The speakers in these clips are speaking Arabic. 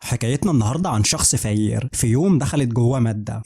حكايتنا النهارده عن شخص فقير في يوم دخلت جوه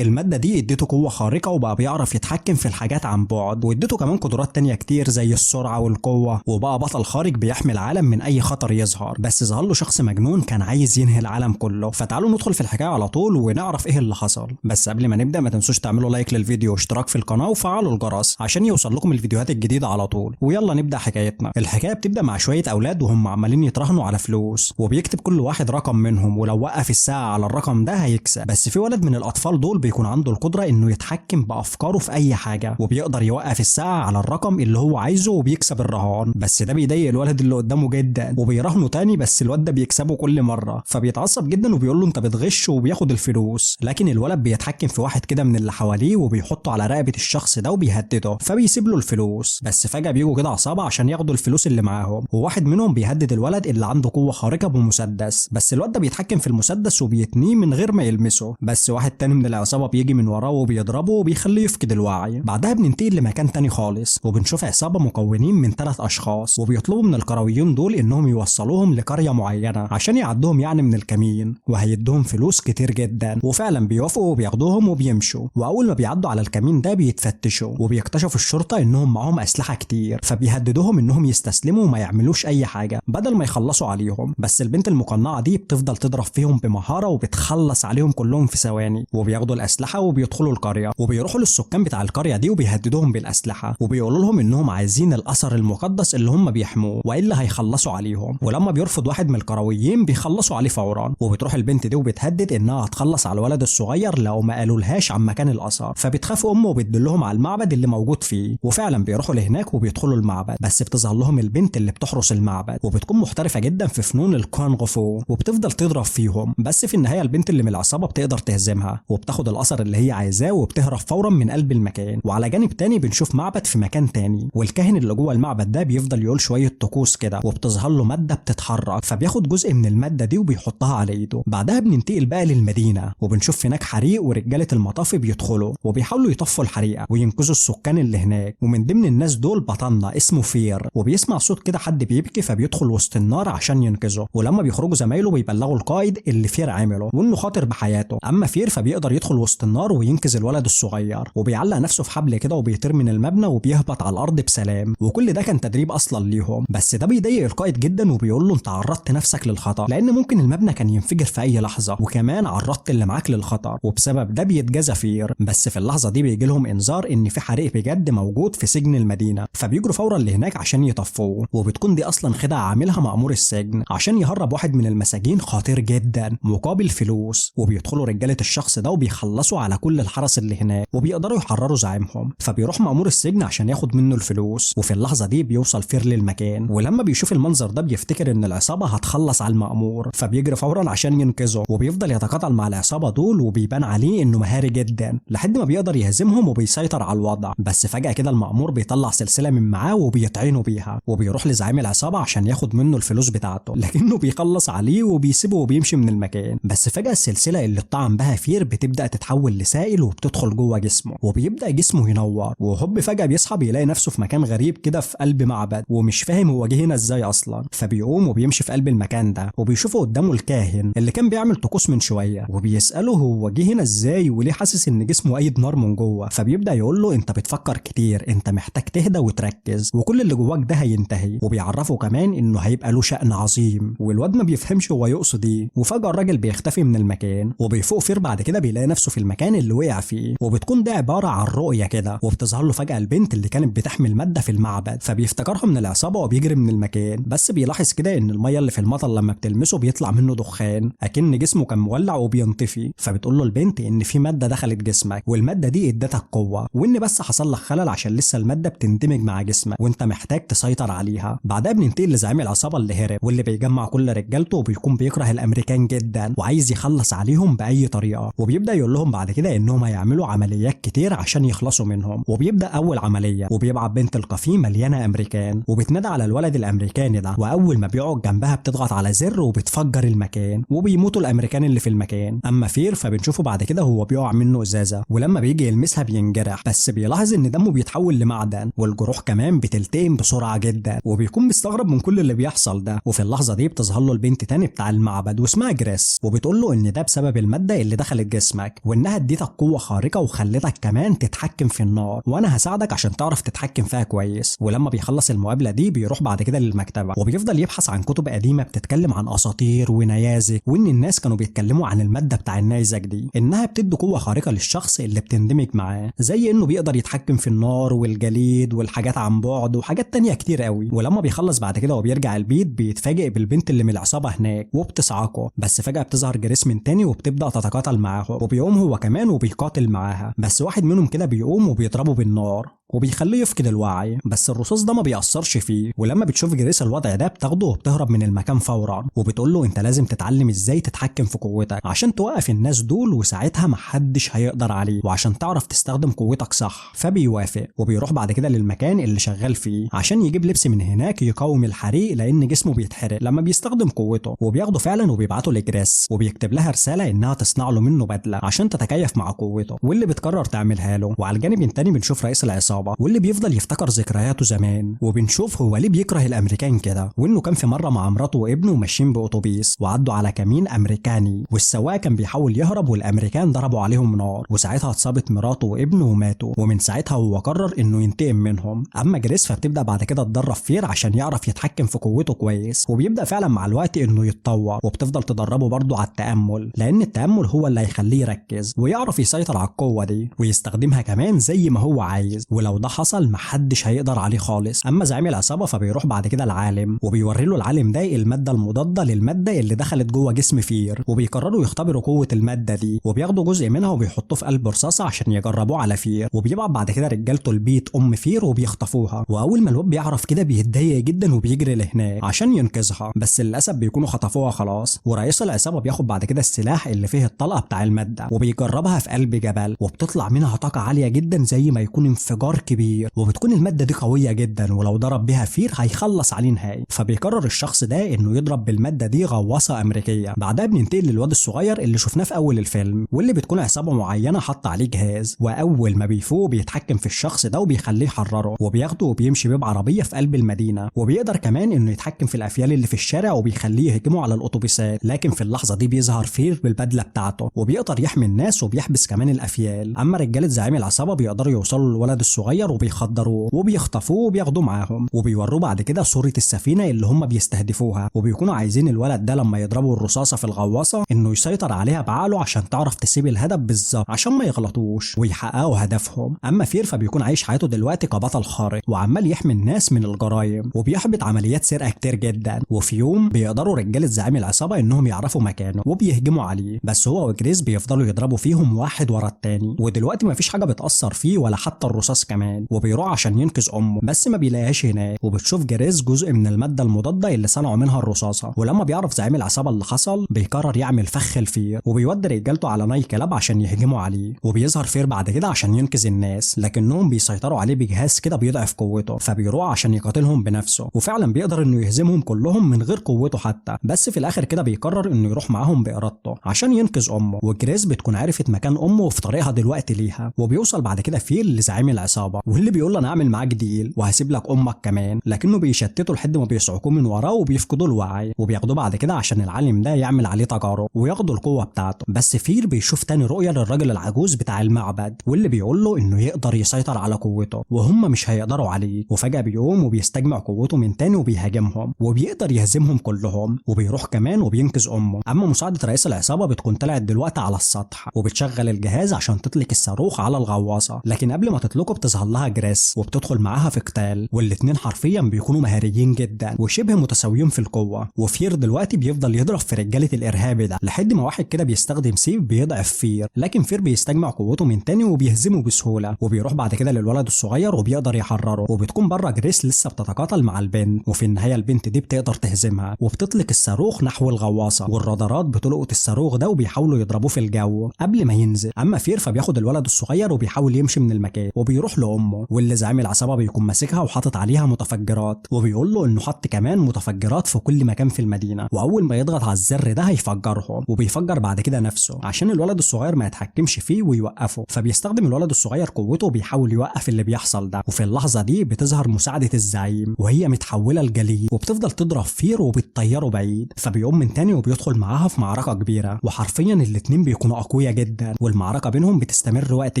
المادة دي اديته قوة خارقة وبقى بيعرف يتحكم في الحاجات عن بعد، واديته كمان قدرات تانية كتير زي السرعة والقوة، وبقى بطل خارق بيحمي العالم من أي خطر يظهر. بس ظهر له شخص مجنون كان عايز ينهي العالم كله، فتعالوا ندخل في الحكاية على طول ونعرف ايه اللي حصل. بس قبل ما نبدأ ما تنسوش تعملوا لايك للفيديو واشتراك في القناة وفعلوا الجرس عشان يوصل لكم الفيديوهات الجديدة على طول. ويلا نبدأ حكايتنا. الحكاية بتبدأ مع شوية أولاد وهم عمالين يتراهنوا على فلوس، وبيكتب كل واحد رقم منهم ولو وقف الساعة على الرقم ده هيكسب. بس في ولد من الأطفال دول بيكون عنده القدرة إنه يتحكم بأفكاره في أي حاجة، وبيقدر يوقف الساعة على الرقم اللي هو عايزه وبيكسب الرهان. بس ده بيضايق الولد اللي قدامه جدا وبيراهنه تاني، بس الواد ده بيكسبه كل مرة فبيتعصب جدا وبيقول له أنت بتغش وبياخد الفلوس. لكن الولد بيتحكم في واحد كده من اللي حواليه وبيحطه على رقبة الشخص ده وبيهدده فبيسيب له الفلوس. بس فجأة بيجوا كده عصابة عشان ياخدوا الفلوس اللي معاهم، وواحد منهم بيهدد الولد اللي عنده قوة خارقة بمسدس، بس الواد ده بيتحكم في المسدس وبيتنيه من غير ما يلمسه. بس واحد تاني من العصابة بيجي من وراه وبيضربه وبيخليه يفقد الوعي. بعدها بننتقل لمكان تاني خالص وبنشوف عصابة مكونين من 3 أشخاص، وبيطلبوا من الكرويين دول إنهم يوصلوهم لقرية معينة عشان يعدوهم يعني من الكمين، وهيدوهم فلوس كتير جدا. وفعلا بيوافقوا وبياخدوهم وبيمشوا. وأول ما بيعدوا على الكمين ده بيتفتشوا وبيكتشفوا الشرطة إنهم معاهم أسلحة كتير، فبيهددوهم إنهم يستسلموا وما يعملوش أي حاجة بدل ما يخلصوا عليهم. بس البنت المقنعة دي بتفضل تضرب فيهم بمهارة وبتخلص عليهم كلهم في ثواني، وبياخدوا الأسلحة وبيدخلوا القرية وبيروحوا للسكان بتاع القرية دي وبيهددوهم بالأسلحة وبيقولوا لهم إنهم عايزين الأثر المقدس اللي هم بيحموه وإلا هيخلصوا عليهم. ولما بيرفض واحد من الكرويين بيخلصوا عليه فورا، وبتروح البنت دي وبتهدد إنها هتخلص على الولد الصغير لو ما قالولهاش عن مكان الأثر. فبتخاف أمه وبتدلهم على المعبد اللي موجود فيه، وفعلا بيروحوا لهناك وبيدخلوا المعبد. بس بتظهر لهم البنت اللي بتحرس المعبد وبتكون محترفة جدا في فنون الكونغ فو وبتفضل تضرب فيهم. بس في النهاية البنت اللي من العصابة بتقدر تهزمها وبتاخد الأثر اللي هي عايزاه وبتهرب فورا من قلب المكان. وعلى جانب تاني بنشوف معبد في مكان تاني، والكاهن اللي جوه المعبد ده بيفضل يقول شوية طقوس كده وبتظهر له مادة بتتحرك، فبياخد جزء من المادة دي وبيحطها على ايده. بعدها بننتقل بقى للمدينة وبنشوف هناك حريق ورجالة المطافي بيدخلوا وبيحاولوا يطفوا الحريقة وينقذوا السكان اللي هناك. ومن ضمن الناس دول بطلنا اسمه فير، وبيسمع صوت كده حد بيبكي فبيدخل وسط النار عشان ينقذه. ولما بيخرجوا زمايله بيبلغوا القائد اللي فير عمله وانه خاطر بحياته. اما فير فبيقدر يدخل وسط النار وينقذ الولد الصغير وبيعلق نفسه في حبل كده وبيطير من المبنى وبيهبط على الارض بسلام. وكل ده كان تدريب اصلا ليهم. بس ده بيضايق القائد جدا وبيقول له انت عرضت نفسك للخطر لان ممكن المبنى كان ينفجر في اي لحظه، وكمان عرضت اللي معاك للخطر، وبسبب ده بيتجازى فير. بس في اللحظه دي بيجي لهم انذار ان في حريق بجد موجود في سجن المدينه، فبيجروا فورا لهناك عشان يطفوه. وبتكون دي اصلا خدعه عاملها مأمور السجن عشان يهرب واحد من المساجين خطير جدا مقابل فلوس. وبيدخلوا رجاله الشخص ده وبيخلصوا على كل الحرس اللي هناك وبيقدروا يحرروا زعيمهم، فبيروح مأمور السجن عشان ياخد منه الفلوس. وفي اللحظه دي بيوصل فير للمكان، ولما بيشوف المنظر ده بيفتكر ان العصابه هتخلص على المأمور فبيجري فورا عشان ينقذه. وبيفضل يتقاتل مع العصابه دول وبيبان عليه انه مهاري جدا لحد ما بيقدر يهزمهم وبيسيطر على الوضع. بس فجاه كده المأمور بيطلع سلسله من معاه وبيطعنه بيها وبيروح لزعيم العصابه عشان ياخد منه الفلوس بتاعته، لكنه بيخلص عليه وبيسيبه وبيمشي من المكان. بس فجاه السلسله اللي اتطعن بها فير بتبدا تتحول لسائل وبتدخل جوه جسمه وبيبدا جسمه ينور، وهوب فجاه بيصحى بيلاقي نفسه في مكان غريب كده في قلب معبد ومش فاهم هو جه هنا ازاي اصلا. فبيقوم وبيمشي في قلب المكان ده وبيشوفه قدامه الكاهن اللي كان بيعمل طقوس من شويه، وبيساله هو جه هنا ازاي وليه حاسس ان جسمه قايد نار من جوه. فبيبدا يقول له انت بتفكر كتير، انت محتاج تهدى وتركز وكل اللي جواك ده هينتهي. وبيعرفه كمان انه هيبقى له شأن عظيم، والواد ما بيفهمش هو يقصد ايه. وفجاه الراجل بيختفي من المكان وبيفوق فير بعد كده بيلاقي نفسه في المكان اللي وقع فيه، وبتكون ده عباره عن رؤيه كده. وبتظهر له فجاه البنت اللي كانت بتحمل ماده في المعبد، فبيفتكرها من العصابه وبيجري من المكان. بس بيلاحظ كده ان الميه اللي في المطر لما بتلمسه بيطلع منه دخان اكن جسمه كان مولع وبينطفي. فبتقول له البنت ان في ماده دخلت جسمك والماده دي ادتك قوه، وان بس حصل لك خلل عشان لسه الماده بتندمج مع جسمك وانت محتاج تسيطر عليها. بعدها بننتقل لزعيم العصابه اللي هرب واللي بيجمع كل رجالته وبيكون بيكره الامريكان جدا وعايز يخلص عليهم باي طريقه. وبيبدا يقول لهم بعد كده انهم هيعملوا عمليات كتير عشان يخلصوا منهم. وبيبدا اول عمليه وبيبعت بنت القفيه مليانه امريكان وبتنادى على الولد الامريكاني ده، واول ما بيقعد جنبها بتضغط على زر وبتفجر المكان وبيموتوا الامريكان اللي في المكان. اما فير فبنشوفه بعد كده هو بيقع منه ازازه ولما بيجي يلمسها بينجرح، بس بيلاحظ ان دمه بيتحول لمعدن والجروح كمان بتلتئم بسرعه جدا وبيكون مستغرب من كل اللي بيحصل ده. وفي اللحظه دي بتظهر له البنت تاني بتاع المعبد واسمها جريس، وبتقول له ان ده بسبب الماده اللي دخلت جسمك، وانها اديتك قوه خارقه وخلتك كمان تتحكم في النار، وانا هساعدك عشان تعرف تتحكم فيها كويس. ولما بيخلص المقابله دي بيروح بعد كده للمكتبه وبيفضل يبحث عن كتب قديمه بتتكلم عن اساطير ونيازك، وان الناس كانوا بيتكلموا عن الماده بتاع النيزك دي انها بتدي قوه خارقه للشخص اللي بتندمج معاه، زي انه بيقدر يتحكم في النار والجليد والحاجات عن بعد وحاجات تانية كتير قوي. ولما بيخلص بعد كده وبيرجع البيت بيتفاجئ بالبنت اللي من العصابه هناك وبتصعقه، بس فجاه بتظهر جريس من تاني وبتبدا تتقاتل معاهم، وبيقوم هو كمان وبيقاتل معاها، بس واحد منهم كده بيقوم وبيضربه بالنار وبيخليه يفقد الوعي، بس الرصاص ده ما بيأثرش فيه. ولما بتشوف جريس الوضع ده بتاخده وبتهرب من المكان فورا، وبتقول له انت لازم تتعلم ازاي تتحكم في قوتك عشان توقف الناس دول، وساعتها محدش هيقدر عليه، وعشان تعرف تستخدم قوتك صح. فبيوافق وبيروح بعد كده للمكان اللي شغال فيه عشان يجيب لبس من هناك يقاوم الحريق لان جسمه بيتحرق لما بيستخدم قوته، وبياخده فعلا وبيبعته لجريس وبيكتب لها رساله انها تصنع له منه بدله عشان تتكيف مع قوته، واللي بتقرر تعملها له. وعلى الجانب التاني بنشوف رئيس العصابه واللي بيفضل يفتكر ذكرياته زمان، وبنشوف هو ليه بيكره الامريكان كده، وانه كان في مره مع مراته وابنه ماشيين باوتوبيس وعدوا على كمين امريكاني، والسواق كان بيحاول يهرب والامريكان ضربوا عليهم نار، وساعتها اتصابت مراته وابنه وماتوا، ومن ساعتها هو قرر انه ينتقم منهم. اما جريس فبتبدا بعد كده تدرب فير عشان يعرف يتحكم في قوته كويس، وبيبدا فعلا مع الوقت انه يتطور، وبتفضل تدربه برضه على التامل لان التامل هو اللي هيخليه يركز ويعرف يسيطر على القوه دي ويستخدمها كمان زي ما هو عايز، ولو ده حصل محدش هيقدر عليه خالص. اما زعيم العصابه فبيروح بعد كده العالم وبيوري له العالم ده الماده المضاده للماده اللي دخلت جوه جسم فير، وبيقرروا يختبروا قوه الماده دي، وبياخدوا جزء منها وبيحطوه في قلب رصاصه عشان يجربوه على فير، وبيبعت بعد كده رجالته البيت فير وبيخطفوها. واول ما الواد بيعرف كده بيتضايق جدا وبيجري لهناك عشان ينقذها، بس للاسف بيكونوا خطفوها خلاص. ورئيس العصابه بياخد بعد كده السلاح اللي فيه الطلقه بتاع الماده وبيجربها في قلب جبل، وبتطلع منها طاقه عاليه جدا زي ما يكون انفجار كبير، وبتكون الماده دي قويه جدا ولو ضرب بيها فير هيخلص عليه نهائي. فبيقرر الشخص ده انه يضرب بالماده دي غواصه امريكيه. بعدها بننتقل للواد الصغير اللي شفناه في اول الفيلم واللي بتكون عصابه معينه حاطه عليه جهاز، واول ما بيفوق بيتحكم في الشخص ده وبيخليه يحرره، وبياخده وبيمشي بيه بعربيه في قلب المدينه، وبيقدر كمان انه يتحكم في الافيال اللي في الشارع وبيخليه يهجموا على الاتوبيسات. لكن في اللحظه دي بيظهر فير بالبدله بتاعته وبيقدر يحمي الناس وبيحبس كمان الافيال. اما رجاله زعيم العصابه بيقدروا يوصلوا للولد الصغير وبيخدروه وبيخطفوه وبياخدوه معاهم، وبيوروه بعد كده صوره السفينه اللي هم بيستهدفوها، وبيكونوا عايزين الولد ده لما يضربوا الرصاصه في الغواصه انه يسيطر عليها بعقله عشان تعرف تسيب الهدف بالظبط عشان ما يغلطوش ويحققوا هدفهم. اما فير فبيكون عايش حياته دلوقتي كبطل خارق وعمال يحمي الناس من الجرايم وبيحبط عمليات سرقه كتير جدا. وفي يوم بيقدروا رجاله زعيم العصابه انهم يعرفوا مكانه وبيهجموا عليه، بس هو وجريس بيفضلوا يضربوا فيهم واحد ورا التاني، ودلوقتي مفيش حاجه بتاثر فيه ولا حتى الرصاص كمان، وبيروح عشان ينقذ امه بس ما بيلاقيهاش هناك، وبتشوف جريس جزء من الماده المضاده اللي صنعوا منها الرصاصه. ولما بيعرف زعيم العصابه اللي حصل بيقرر يعمل فخ الفير وبيودي رجالته على ناي كلاب عشان يهجموا عليه، وبيظهر فير بعد كده عشان ينقذ الناس لكنهم بيسيطروا عليه بجهاز كده بيضعف قوته، فبيروح عشان يقاتلهم بنفسه وفعلا بيقدر انه يهزمهم كلهم من غير قوته حتى، بس في الاخر كده بيقرر انه يروح معاهم بارادته عشان ينقذ امه. وجريس بتكون عرفت مكان امه وفي طريقها دلوقتي ليها، وبيوصل بعد كده فير لزعيم العصابه واللي بيقول له انا هعمل معاك ديل وهسيب لك امك كمان، لكنه بيشتته لحد ما بيصعقوه من وراه وبيفقدوا الوعي، وبياخدوه بعد كده عشان العالم ده يعمل عليه تجارب وياخدوا القوه بتاعته. بس فير بيشوف تاني رؤيه للراجل العجوز بتاع المعبد واللي بيقول له انه يقدر يسيطر على قوته وهم مش هيقدروا عليه، وفجاه بيقوم وبيستجمع قوته من تاني وبيهاجمهم وبيقدر يهزمهم كلهم، وبيروح كمان وبينقذ امه. اما مساعده رئيس العصابه بتكون طلعت دلوقتي على السطح وبتشغل الجهاز عشان تطلق الصاروخ على الغواصه، لكن قبل ما تطلقه بتظهر لها جريس وبتدخل معاها في قتال، والاتنين حرفيا بيكونوا مهاريين جدا وشبه متساويين في القوه. وفير دلوقتي بيفضل يضرب في رجاله الارهابي ده لحد ما واحد كده بيستخدم سيف بيضعف فير، لكن فير بيستجمع قوته من تاني وبيهزمه بسهوله، وبيروح بعد كده للولد الصغير وبيقدر يحرره، وبتكون بره جريس لسه بتتقاتل مع البنت، وفي النهايه البنت دي بتقدر تهزمها وبتطلق الصاروخ نحو الغواصه، والرادارات بتلقط الصاروخ ده وبيحاولوا يضربوه في الجو قبل ما ينزل. اما فير فبياخد الولد الصغير وبيحاول يمشي من المكان وبيروح لامه، واللي زعيم العصابه بيكون ماسكها وحاطط عليها متفجرات، وبيقول له انه حط كمان متفجرات في كل مكان في المدينه، واول ما يضغط على الزر ده هيفجرهم، وبيفجر بعد كده نفسه عشان الولد الصغير ما يتحكمش فيه ويوقفه. فبيستخدم الولد الصغير قوته وبيحاول يوقف اللي بيحصل ده. وفي اللحظه دي بتظهر مساعده الزعيم وهي متحوله لجليد وبتفضل تضرب فير وبتطيره بعيد. فبيقوم من تاني وبيدخل معاها في معركه كبيره، وحرفيا الاتنين بيكونوا اقوياء جدا، والمعركه بينهم بتستمر وقت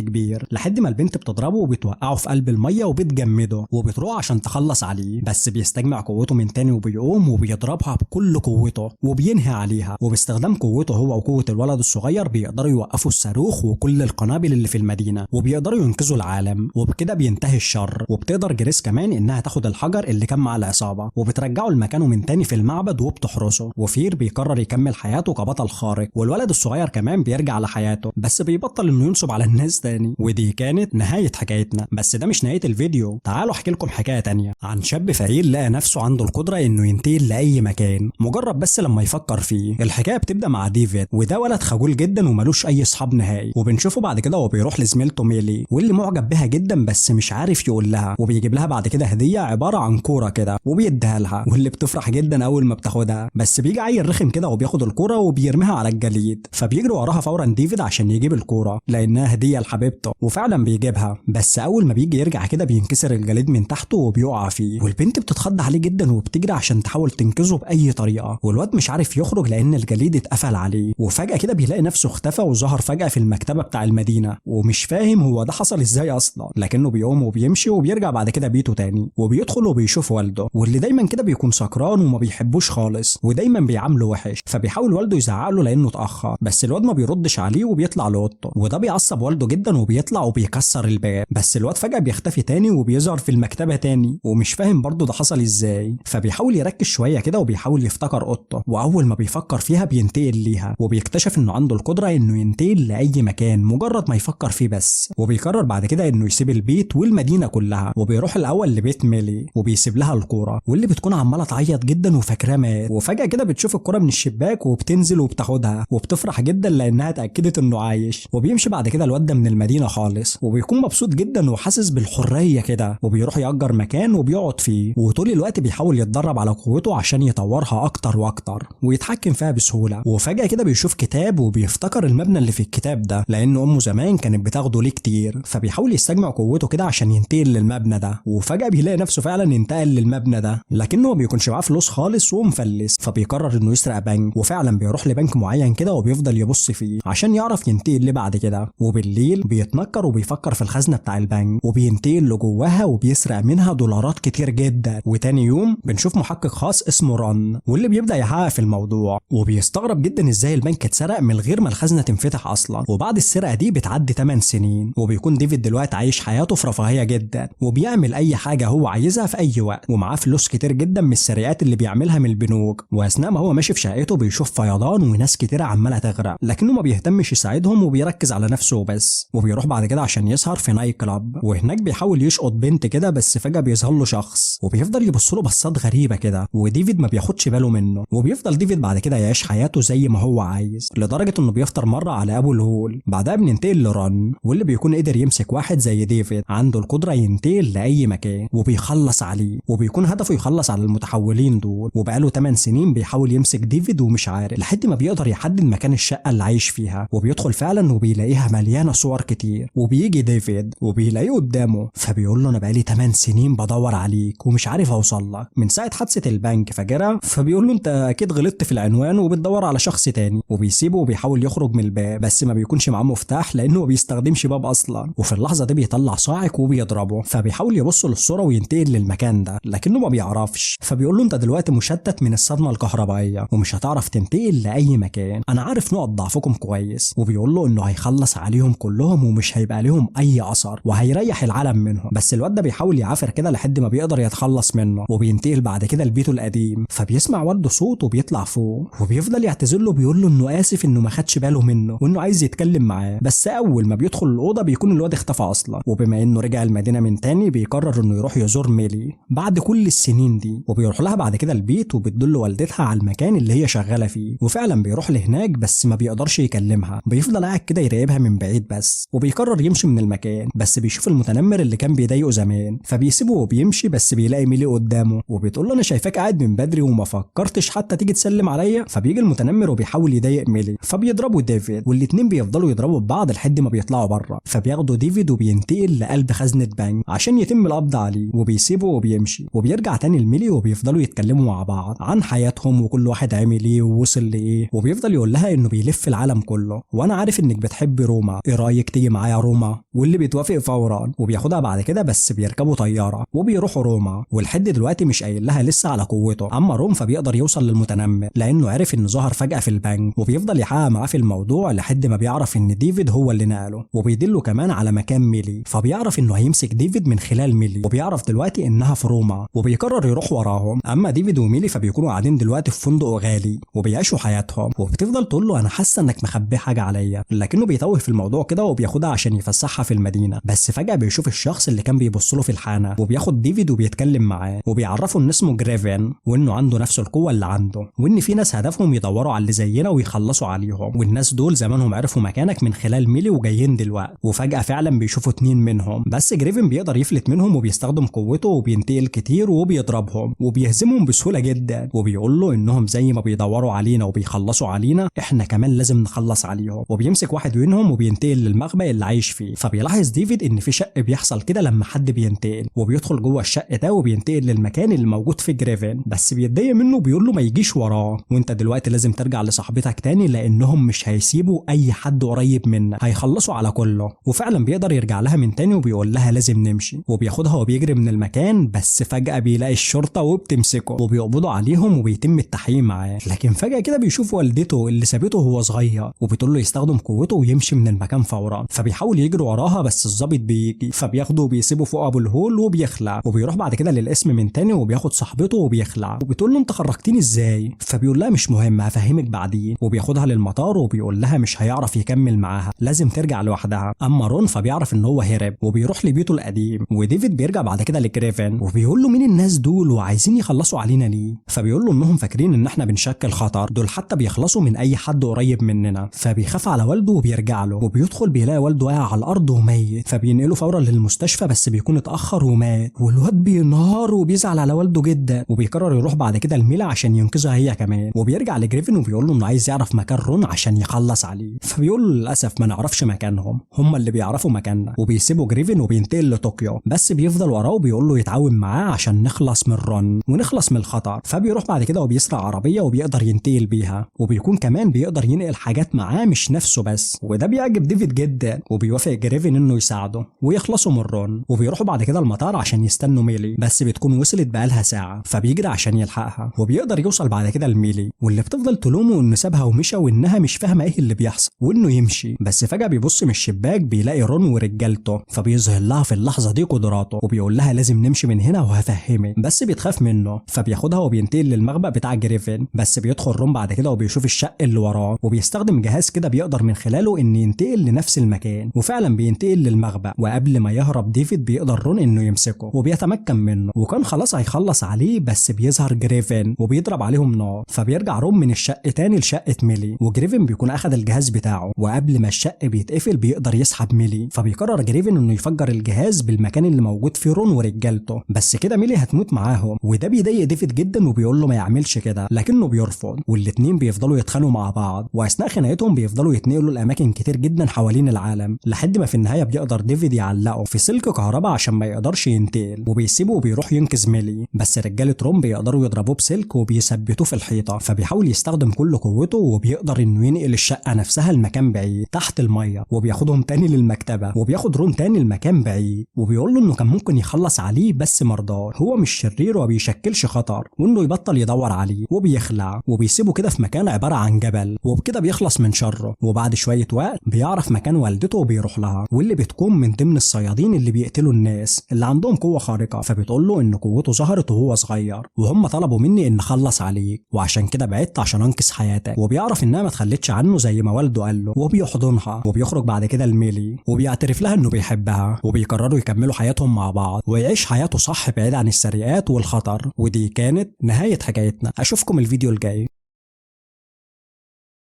كبير لحد ما البنت بتضربه وبتوقعه في قلب الميه وبتجمده، وبتروح عشان تخلص عليه، بس بيستجمع قوته من تاني وبيقوم وبيضربها بكل قوته وبينهي عليها. وباستخدام قوته هو وقوه الولد الصغير بيقدروا يوقفوا الصاروخ وكل القنابل اللي في المدينه، وبيقدروا ينقذوا العالم، وبكده بينتهي الشر. وبتقدر جريس كمان انها تاخد الحجر اللي كان مع العصابه وبترجعه لمكانه من تاني في المعبد وبتحرسه. وفير بيقرر يكمل حياته كبطل خارق، والولد الصغير كمان بيرجع لحياته بس بيبطل انه ينصب على الناس تاني. ودي كانت نهايه حكايتنا، بس ده مش نهايه الفيديو. تعالوا احكي لكم حكايه تانية عن شاب فقير لقى نفسه عنده القدره انه ينتقل لاي مكان مجرد بس لما يفكر فيه. الحكايه بتبدا مع ديفيد، وده ولد خجول جدا وملوش اي اصحاب نهائي، وبنشوفه بعد كده وهو بيروح لزميلته ميلي واللي معجب بها جدا بس مش عارف يقول لها، وبيجيب لها بعد كده هديه عباره عن كوره كده وبيديها لها، واللي بتفرح جدا اول ما بتاخدها. بس بيجي عيل رخم كده وبياخد الكوره وبيرميها على الجليد، فبيجري وراها فورا ديفيد عشان يجيب الكوره لانها هديه لحبيبته، وفعلا بيجيبها. بس اول ما بيجي يرجع كده بينكسر الجليد من تحته وبيقع فيه، والبنت بتتخض عليه جدا وبتجري عشان تحاول تنقذه باي طريقه، والواد مش عارف يخرج لان الجليد اتقفل عليه. وفجاه كده بيلاقي نفسه اختفى وظهر فجاه في المكتبه بتاع المدينه، ومش فاهم هو ده حصل ازاي اصلا، لكنه بيقوم وبيمشي وبيرجع بعد كده بيته تاني، وبيدخل وبيشوف والده واللي دايما كده بيكون سكران وما بيحبوش خالص ودايما بيعامله وحش. فبيحاول والده يزعق له لانه اتاخر، بس الواد ما بيردش عليه وبيطلع لاوضته، وده بيعصب والده جدا وبيطلع وبيكسر الباب. بس الواد فجاه بيختفي تاني وبيظهر في المكتبه تاني ومش فاهم برضه ده حصل ازاي. فبيحاول يركز شويه كده وبيحاول يفتكر اوضته، واول ما بيفكر فيها بينتقل ليها، وبيكتشف انه عنده القدره انه ينتقل لاي مكان مجرد ما يفكر فيه بس. وبيقرر بعد كده انه يسيب البيت والمدينه كلها، وبيروح الاول لبيت ميلي وبيسيب لها الكوره، واللي بتكون عماله تعيط جدا وفاكراه مات. وفجاه كده بتشوف الكوره من الشباك وبتنزل وبتاخدها وبتفرح جدا لانها اتاكدت انه عايش. وبيمشي بعد كده الواد ده من المدينه خالص وبيكون مبسوط جدا وحاسس بالحريه كده، وبيروح يأجر مكان وبيقعد فيه، وطول الوقت بيحاول يتدرب على قوته عشان يطورها اكتر واكتر ويتحكم فيها بسهوله. وفجاه كده بيشوف كتاب وبيفتكر المبنى اللي في الكتاب ده لان امه زمان كانت بتاخده ليه كتير، فبيحاول يستجمع قوته كده عشان ينتقل للمبنى ده. وفجاه بيلاقي نفسه فعلا ينتقل للمبنى ده لكنه ما بيكونش معاه فلوس خالص ومفلس، فبيقرر انه يسرق بنك، وفعلا بيروح لبنك معين كده وبيفضل يبص فيه عشان يعرف ينتقل ليه بعد كده. وبالليل بيتنكر وبيفكر في الخزنه بتاع البنك وبينتقل لجواها وبيسرق منها دولارات كتير جدا. وتاني يوم بنشوف محقق خاص اسمه ران واللي بيبدا يحقق في الموضوع، وبيستغرب جدا ازاي البنك اتسرق من غير ما الخزنه تنفتح اصلا. وبعد السرقه دي بتعدي 8 سنين، وبيكون ديفيد دلوقتي عايش حياته في رفاهيه جدا وبيعمل اي حاجه هو عايزها في اي وقت، ومعاه فلوس كتير جدا من السرقات اللي بيعملها من البنوك. واثناء ما هو ماشي في شقته بيشوف فيضان وناس كتير عماله تغرق لكنه ما بيهتمش يساعدهم وبيركز على نفسه وبس. وبيروح بعد كده عشان يسهر في نايت كلاب، وهناك بيحاول يشقط بنت كده بس فجاه بيظهر له شخص وبيفضل يبص له بصات غريبه كده، وديفيد ما بياخدش باله منه. وبيفضل ديفيد بعد كده يعيش حياته زي ما هو عايز لدرجه انه بيفطر مره على ابو الهول. بعدها بننتقل لران واللي بيكون قدر يمسك واحد زي ديفيد عنده القدره ينتقل لاي مكان وبيخلص عليه، وبيكون هدفه يخلص على المتحولين دول. وبقاله 8 سنين بيحاول يمسك ديفيد ومش عارف لحد ما بيقدر يحدد مكان الشقه اللي عايش فيها، وبيدخل فعلا وبيلاقيها مليانه صور كتير. وبيجي ديفيد وبيلاقيه قدامه فبيقول له انا بقالي 8 سنين بدور عليك ومش عارف اوصل لك من ساعه حادثه البنك فاكرها. فبيقول له انت اكيد غلطت في العنوان وبتدور على شخص تاني، وبيسيبه وبيحاول يخرج من الباب بس ما بيكونش معاه مفتاح لانه ما بيستخدمش باب اصلا. وفي اللحظه دي بيطلع صاعق وبيضربه، فبيحاول يبص للصوره وينتقل للمكان ده لكنه ما بيعرفش. فبيقول له انت دلوقتي مشتت من الصدمه الكهربائيه ومش هتعرف تنتقل لاي مكان، انا عارف نقط ضعفكم كويس. وبيقول له انه هيخلص عليهم كلهم ومش هيبقى لهم اي اثر وهيريح العالم منهم. بس الواد ده بيحاول يعافر كده لحد ما بيقدر يتخلص منه، وبينتقل بعد كده لبيته القديم. فبيسمع والده صوت وبيطلع فوق وبيفضل يعتذر له، بيقول له انه اسف انه ما خدش باله منه وانه عايز يتكلم معاه. بس اول ما بيدخل الاوضه بيكون الواد اختفى اصلا. وبما انه رجع المدينه من تاني بيقرر انه يروح يزور ميلي بعد كل السنين دي، وبيروح لها بعد كده البيت وبتدل والدتها على المكان اللي هي شغاله فيه. وفعلا بيروح لهناك بس ما بيقدرش يكلمها، بيفضل قاعد كده يراقبها من بعيد بس. وبيقرر يمشي من المكان بس وبيشوف المتنمر اللي كان بيضايقه زمان، فبيسيبه وبيمشي، بس بيلاقي ميلي قدامه وبتقول له انا شايفاك قاعد من بدري وما فكرتش حتى تيجي تسلم عليا. فبيجي المتنمر وبيحاول يضايق ميلي، فبيضربوا ديفيد، والاتنين بيفضلوا يضربوا ببعض لحد ما بيطلعوا بره. فبياخدوا ديفيد وبينتقل لقلب خزنة بنك عشان يتم القبض عليه، وبيسيبه وبيمشي، وبيرجع تاني لميلي وبيفضلوا يتكلموا مع بعض عن حياتهم وكل واحد عامل ايه ووصل لايه. وبيفضل يقول لها انه بيلف العالم كله، وانا عارف انك بتحبي روما، ايه رايك تيجي معايا روما؟ واللي بيتوافق فورا وبياخدها بعد كده، بس بيركبوا طياره وبيروحوا روما. ولحد دلوقتي مش قايل لها لسه على قوته. اما روم فبيقدر يوصل للمتنمر لانه عرف انه ظهر فجاه في البنك، وبيفضل يحقق معاه في الموضوع لحد ما بيعرف ان ديفيد هو اللي نقله، وبيدله كمان على مكان ميلي. فبيعرف انه هيمسك ديفيد من خلال ميلي، وبيعرف دلوقتي انها في روما، وبيقرر يروح وراهم. اما ديفيد وميلي فبيكونوا قاعدين دلوقتي في فندق غالي وبيعيشوا حياتهم، وبتفضل تقول له انا حاسه انك مخبي حاجه عليا، لكنه بيتوه في الموضوع كده وبياخدها عشان يفسحها في المدينه. بس فجاه بيشوف الشخص اللي كان بيبص له في الحانه، وبياخد ديفيد وبيتكلم معاه، وبيعرفه ان اسمه جريفن، وانه عنده نفس القوه اللي عنده، وان في ناس هدفهم يدوروا على اللي زينا ويخلصوا عليهم، والناس دول زمانهم عرفوا مكانك من خلال ميلي وجايين دلوقتي. وفجاه فعلا بيشوفوا اتنين منهم، بس جريفن بيقدر يفلت منهم وبيستخدم قوته وبينتقل كتير وبيضربهم وبيهزمهم بسهوله جدا، وبيقول له انهم زي ما بيدوروا علينا وبيخلصوا علينا احنا كمان لازم نخلص عليهم. وبيمسك واحد منهم وبينتقل للمخبأ اللي عايش فيه. فبيلاحظ ديفيد ان في شق بيحصل كده لما حد بينتقل، وبيدخل جوه الشق ده وبينتقل للمكان اللي موجود فيه جريفن، بس بيتضايق منه وبيقول له ما يجيش وراه، وانت دلوقتي لازم ترجع لصاحبتك تاني لانهم مش هيسيبوا اي حد قريب منك، هيخلصوا على كله. وفعلا بيقدر يرجع لها من تاني وبيقول لها لازم نمشي، وبياخدها وبيجري من المكان. بس فجأة بيلاقي الشرطة وبتمسكه وبيقبضوا عليهم وبيتم التحقيق معاه. لكن فجأة كده بيشوف والدته اللي سابته وهو صغير، وبتقول له يستخدم قوته ويمشي من المكان فورا. فبيحاول يجري وراها بس الضابط بيجي، فبياخده وبيسيبه فوق ابو الهول وبيخلع. وبيروح بعد كده للقسم من تاني وبياخد صاحبته وبيخلع، وبتقول له انت خرجتني ازاي؟ فبيقول لها مش مهم هفهمك بعدين. وبياخدها للمطار وبيقول لها مش هيعرف يكمل معاها، لازم ترجع لوحدها. اما رون فبيعرف ان هو هرب وبيروح لبيته القديم. وديفيد بيرجع بعد كده لجريفن وبيقول له مين الناس دول وعايزين يخلصوا علينا ليه؟ فبيقول له انهم فاكرين ان احنا بنشكل خطر، دول حتى بيخلصوا من اي حد قريب مننا. فبيخاف على والده وبيرجع له، وبيدخل بيلاقي والده واقع على الارض وميت. فبينقله فورا للمستشفى بس بيكون اتاخر ومات، والواد بينهار وبيزعل على والده جدا. وبيقرر يروح بعد كده لميلا عشان ينقذها هي كمان. وبيرجع لجريفن وبيقول له انه عايز يعرف مكان رون عشان يخلص عليه. فبيقول له للاسف ما نعرفش مكانهم، هم اللي بيعرفوا مكاننا. وبيسيبوا جريفن وبينتقل لطوكيو، بس بيفضل وراه وبيقول له يتعاون معاه عشان نخلص من رون ونخلص من الخطر. فبيروح بعد كده وبيسرق عربيه وبيقدر ينتقل بيها، وبيكون كمان بيقدر ينقل حاجات معاه مش نفسه بس. وده بيعجب ديفيد جدا وبيوافق جريفن انه يساعده ويخلصوا من رون. وبيروحوا بعد كده المطار عشان يستنوا ميلي، بس بتكون وصلت بقالها ساعه، فبيجري عشان يلحقها. وبيقدر يوصل بعد كده لميلي، واللي بتفضل تلومه انه سابها ومشى وانها مش فاهمه ايه اللي بيحصل وانه يمشي. بس فجاه بيبص من الشباك بيلاقي رون ورجالته، فبيظهر لها في اللحظه دي قدراته وبيقول لها لازم نمشي من هنا وهفهمك، بس بتخاف منه. فبياخدها وبينتقل للمخبأ بتاع جريفن، بس بيدخل رون بعد كده وبيشوف الشق اللي وراه، وبيستخدم جهاز كده بيقدر من خلاله ان ينتقل لنفس المكان. وفعلا بينتقل للمخبأ، وقبل ما يهرب ديفيد بيقدر رون انه يمسكه وبيتمكن منه، وكان خلاص هيخلص عليه بس بيظهر جريفن وبيضرب عليهم نار. فبيرجع رون من الشق تاني لشقة ميلي، وجريفن بيكون اخد الجهاز بتاعه، وقبل ما الشق بيتقفل بيقدر يسحب ميلي. فبيقرر جريفن انه يفجر الجهاز بالمكان اللي موجود فيه رون ورجالته، بس كده ميلي هتموت معاهم. وده بيضايق ديفيد جدا وبيقول له ما يعملش كده، لكنه بيرفض. والاتنين بيفضلوا يتخانقوا مع بعض، واثناء خناقتهم بيفضلوا يتنقلوا لاماكن كتير جدا حوالين العالم، لحد ما في النهايه بيقدر ديفيد يعلقه في سلك كهرباء عشان ما يقدرش ينتقل، وبيسيبه وبيروح ينقذ ميلي. بس رجاله روم بيقدروا يضربوه بسلك وبيثبتوه في الحيطه. فبيحاول يستخدم كل قوته وبيقدر انه ينقل الشقه نفسها لمكان بعيد تحت الميه، وبياخدهم تاني للمكتبه، وبياخد رون تاني لمكان بعيد، وبيقول له انه كان ممكن يخلص عليه بس مرضاه، هو مش شرير وبيشكلش خطر، وانه يبطل يدور عليه. وبيخلع وبيسيبه كده في مكان عباره عن جبل، وبكده بيخلص من شره. وبعد شويه وقت بيعرف مكان والدته وبيروح لها، واللي بتكون من ضمن الصيادين اللي بيقتلوا الناس اللي عندهم قوه خارقه. فبتقول له ان قوته ظهرت وهو صغير، وهم طلبوا مني ان اخلص عليك، وعشان كده بعدت عشان انقذ حياتك. وبيعرف انها ما تخلتش عنه زي ما والده قال له، وبيحضنها. وبيخرج بعد كده لميلي وبيعترف لها انه بيحبها، وبيقرروا يكملوا حياتهم مع بعض ويعيش حياته صح بعيد عن السرقات والخطر. ودي كانت نهايه حكايتنا. اشوفكم الفيديو الجاي.